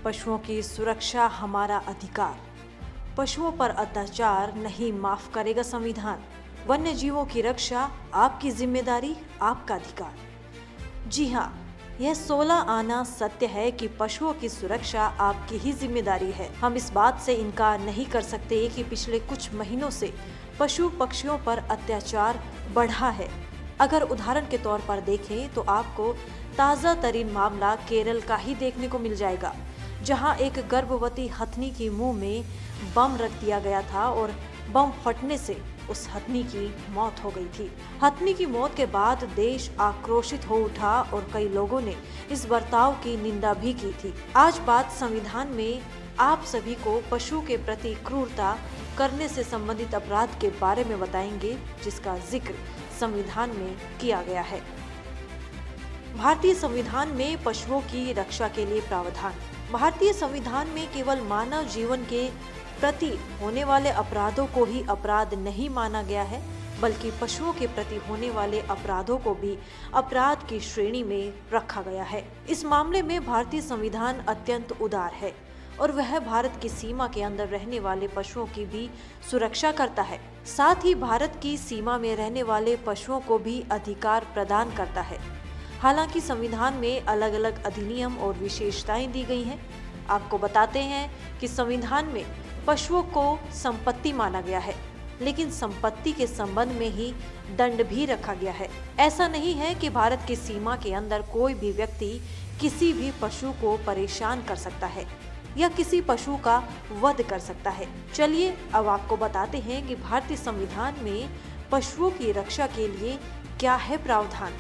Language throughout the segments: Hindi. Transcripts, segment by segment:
पशुओं की सुरक्षा हमारा अधिकार। पशुओं पर अत्याचार नहीं माफ करेगा संविधान। वन्य जीवों की रक्षा आपकी जिम्मेदारी, आपका अधिकार। जी हाँ, यह 16 आना सत्य है कि पशुओं की सुरक्षा आपकी ही जिम्मेदारी है। हम इस बात से इनकार नहीं कर सकते कि पिछले कुछ महीनों से पशु पक्षियों पर अत्याचार बढ़ा है। अगर उदाहरण के तौर पर देखें तो आपको ताज़ा तरीन मामला केरल का ही देखने को मिल जाएगा, जहां एक गर्भवती हथनी की मुंह में बम रख दिया गया था और बम फटने से उस हथनी की मौत हो गई थी। हथनी की मौत के बाद देश आक्रोशित हो उठा और कई लोगों ने इस बर्ताव की निंदा भी की थी। आज बात संविधान में आप सभी को पशु के प्रति क्रूरता करने से संबंधित अपराध के बारे में बताएंगे, जिसका जिक्र संविधान में किया गया है। भारतीय संविधान में पशुओं की रक्षा के लिए प्रावधान। भारतीय संविधान में केवल मानव जीवन के प्रति होने वाले अपराधों को ही अपराध नहीं माना गया है, बल्कि पशुओं के प्रति होने वाले अपराधों को भी अपराध की श्रेणी में रखा गया है। इस मामले में भारतीय संविधान अत्यंत उदार है और वह भारत की सीमा के अंदर रहने वाले पशुओं की भी सुरक्षा करता है। साथ ही भारत की सीमा में रहने वाले पशुओं को भी अधिकार प्रदान करता है। हालांकि संविधान में अलग अलग अधिनियम और विशेषताएं दी गई हैं। आपको बताते हैं कि संविधान में पशुओं को संपत्ति माना गया है, लेकिन संपत्ति के संबंध में ही दंड भी रखा गया है। ऐसा नहीं है कि भारत की सीमा के अंदर कोई भी व्यक्ति किसी भी पशु को परेशान कर सकता है या किसी पशु का वध कर सकता है। चलिए अब आपको बताते हैं कि भारतीय संविधान में पशुओं की रक्षा के लिए क्या है प्रावधान।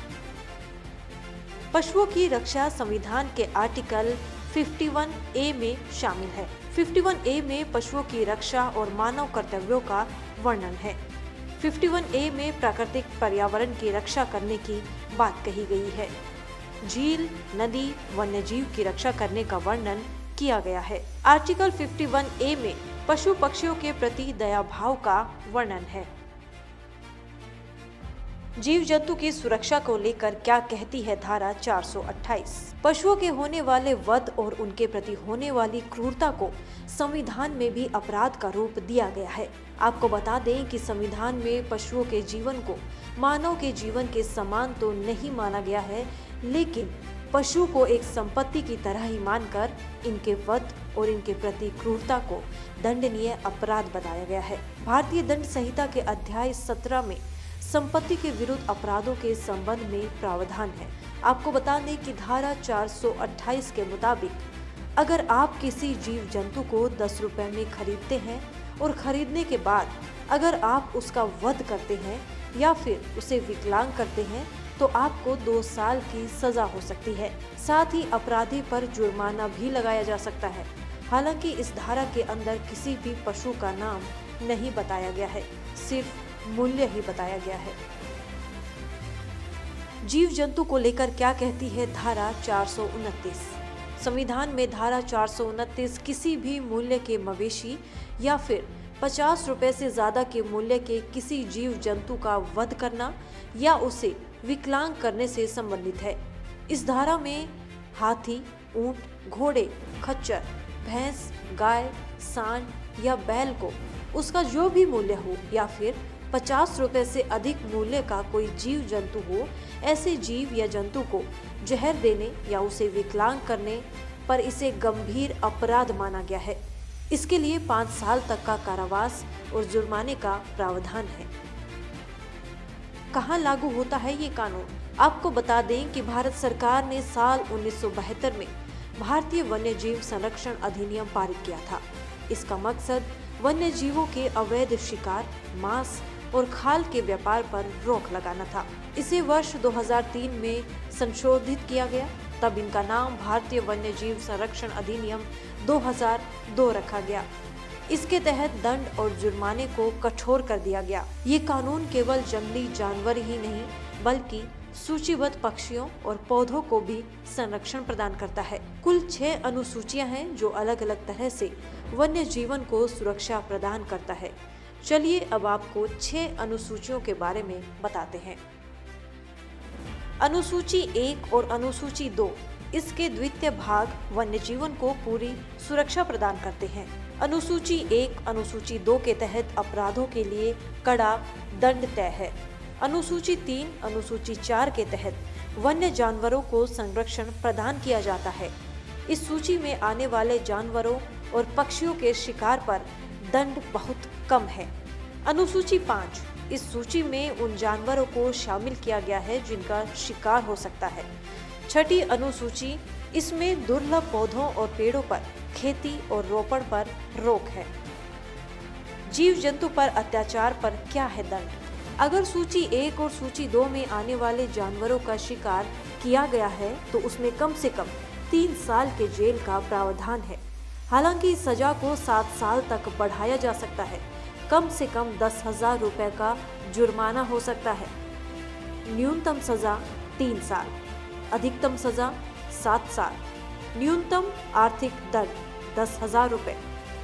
पशुओं की रक्षा संविधान के आर्टिकल 51A में शामिल है। 51A में पशुओं की रक्षा और मानव कर्तव्यों का वर्णन है। 51A में प्राकृतिक पर्यावरण की रक्षा करने की बात कही गई है। झील, नदी, वन्य जीव की रक्षा करने का वर्णन किया गया है। आर्टिकल 51A में पशु पक्षियों के प्रति दया भाव का वर्णन है। जीव जंतु की सुरक्षा को लेकर क्या कहती है धारा 428। पशुओं के होने वाले वध और उनके प्रति होने वाली क्रूरता को संविधान में भी अपराध का रूप दिया गया है। आपको बता दें कि संविधान में पशुओं के जीवन को मानव के जीवन के समान तो नहीं माना गया है, लेकिन पशु को एक संपत्ति की तरह ही मानकर इनके वध और इनके प्रति क्रूरता को दंडनीय अपराध बताया गया है। भारतीय दंड संहिता के अध्याय 17 में संपत्ति के विरुद्ध अपराधों के संबंध में प्रावधान है। आपको बता दें कि धारा 428 के मुताबिक अगर आप किसी जीव जंतु को 10 रुपए में खरीदते हैं और खरीदने के बाद अगर आप उसका वध करते हैं या फिर उसे विकलांग करते हैं तो आपको 2 साल की सजा हो सकती है। साथ ही अपराधी पर जुर्माना भी लगाया जा सकता है। हालांकि इस धारा के अंदर किसी भी पशु का नाम नहीं बताया गया है, सिर्फ मूल्य ही बताया गया है। जीव जंतु को लेकर क्या कहती है धारा 429। संविधान में धारा 429 किसी भी मूल्य के मवेशी या फिर 50 रुपए से ज्यादा के मूल्य के किसी जीव जंतु का वध करना या उसे विकलांग करने से संबंधित है। इस धारा में हाथी, ऊंट, घोड़े, खच्चर, भैंस, गाय, सांड या बैल को उसका जो भी मूल्य हो या फिर 50 रुपए से अधिक मूल्य का कोई जीव जंतु हो, ऐसे जीव या जंतु को जहर देने या उसे विकलांग करने पर इसे गंभीर अपराध माना गया है। इसके लिए 5 साल तक का कारावास और जुर्माने का प्रावधान है। कहाँ लागू होता है ये कानून? आपको बता दें कि भारत सरकार ने साल 1972 में भारतीय वन्य जीव संरक्षण अधिनियम पारित किया था। इसका मकसद वन्य जीवों के अवैध शिकार, मांस और खाल के व्यापार पर रोक लगाना था। इसे वर्ष 2003 में संशोधित किया गया, तब इनका नाम भारतीय वन्य जीव संरक्षण अधिनियम 2002 रखा गया। इसके तहत दंड और जुर्माने को कठोर कर दिया गया। ये कानून केवल जंगली जानवर ही नहीं बल्कि सूचीबद्ध पक्षियों और पौधों को भी संरक्षण प्रदान करता है। कुल 6 अनुसूचियां हैं जो अलग अलग तरह से वन्य जीवन को सुरक्षा प्रदान करता है। चलिए अब आपको 6 अनुसूचियों के बारे में बताते हैं। अनुसूची 1 और अनुसूची 2 इसके द्वितीय भाग वन्य जीवन को पूरी सुरक्षा प्रदान करते हैं। अनुसूची 1, अनुसूची 2 के तहत अपराधों के लिए कड़ा दंड तय है। अनुसूची 3, अनुसूची 4 के तहत वन्य जानवरों को संरक्षण प्रदान किया जाता है। इस सूची में आने वाले जानवरों और पक्षियों के शिकार पर दंड बहुत कम है। अनुसूची 5, इस सूची में उन जानवरों को शामिल किया गया है जिनका शिकार हो सकता है। छठी अनुसूची, इसमें दुर्लभ पौधों और पेड़ों पर खेती और रोपण पर रोक है। जीव जंतु पर अत्याचार पर क्या है दंड? अगर सूची 1 और सूची 2 में आने वाले जानवरों का शिकार किया गया है तो उसमें कम से कम 3 साल के जेल का प्रावधान है। हालांकि इस सजा को 7 साल तक बढ़ाया जा सकता है। कम से कम 10,000 रुपए का जुर्माना हो सकता है। न्यूनतम सजा 3 साल, अधिकतम सजा 7 साल। न्यूनतम आर्थिक दंड 10,000 रुपए,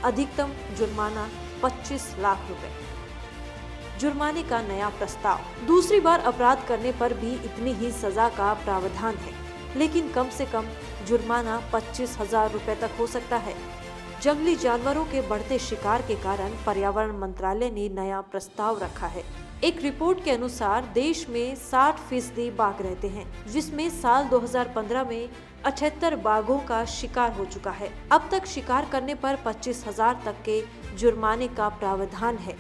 अधिकतम जुर्माना 25 लाख रुपए। जुर्माने का नया प्रस्ताव। दूसरी बार अपराध करने पर भी इतनी ही सजा का प्रावधान है, लेकिन कम से कम जुर्माना 25,000 रुपए तक हो सकता है। जंगली जानवरों के बढ़ते शिकार के कारण पर्यावरण मंत्रालय ने नया प्रस्ताव रखा है। एक रिपोर्ट के अनुसार देश में 60% बाघ रहते हैं, जिसमें साल 2015 में 78 बाघों का शिकार हो चुका है। अब तक शिकार करने पर 25,000 तक के जुर्माने का प्रावधान है,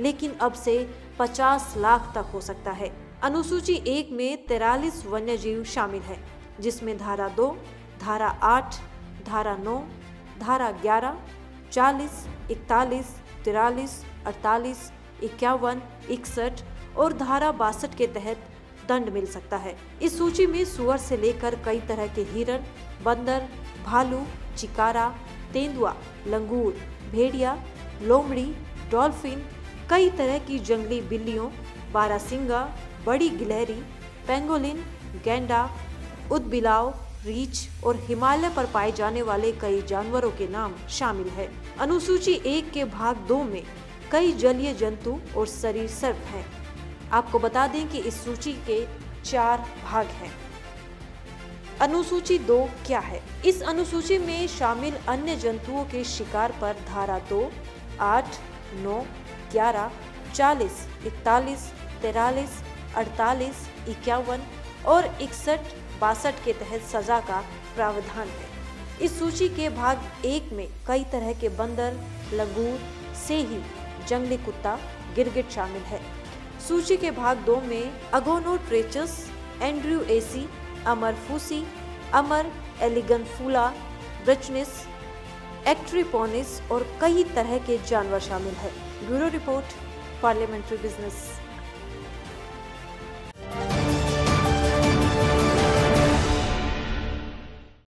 लेकिन अब से 50 लाख तक हो सकता है। अनुसूची 1 में 43 वन्य जीव शामिल है, जिसमें धारा 2, धारा 8, धारा 9, धारा 11, 40, 41, 43, 48, 51, 61 और धारा 62 के तहत दंड मिल सकता है। इस सूची में सुअर से लेकर कई तरह के हिरन, बंदर, भालू, चिकारा, तेंदुआ, लंगूर, भेड़िया, लोमड़ी, डॉल्फिन, कई तरह की जंगली बिल्लियों, बारहसिंगा, बड़ी गिलहरी, पेंगोलिन, गैंडा, उदबिलाव, रीछ और हिमालय पर पाए जाने वाले कई जानवरों के नाम शामिल है। अनुसूची 1 के भाग 2 में कई जलीय जंतु और सरीसृप हैं। आपको बता दें कि इस सूची के 4 भाग हैं। अनुसूची 2 क्या है? इस अनुसूची में शामिल अन्य जंतुओं के शिकार पर धारा 2, 8, 9, 11, 40, 41, 43, 48, 51 और 61, 62 के तहत सजा का प्रावधान है। इस सूची के भाग 1 में कई तरह के बंदर, लंगूर, सेही, जंगली कुत्ता, गिरगिट शामिल है। सूची के भाग 2 में अगोनोट्रेचस, एंड्रयूएसी, अमरफूसी, अमर एलिगनफूला, ब्रिचनिस, एक्ट्रिपोनिस और कई तरह के जानवर शामिल है। Bureau report, parliamentary business.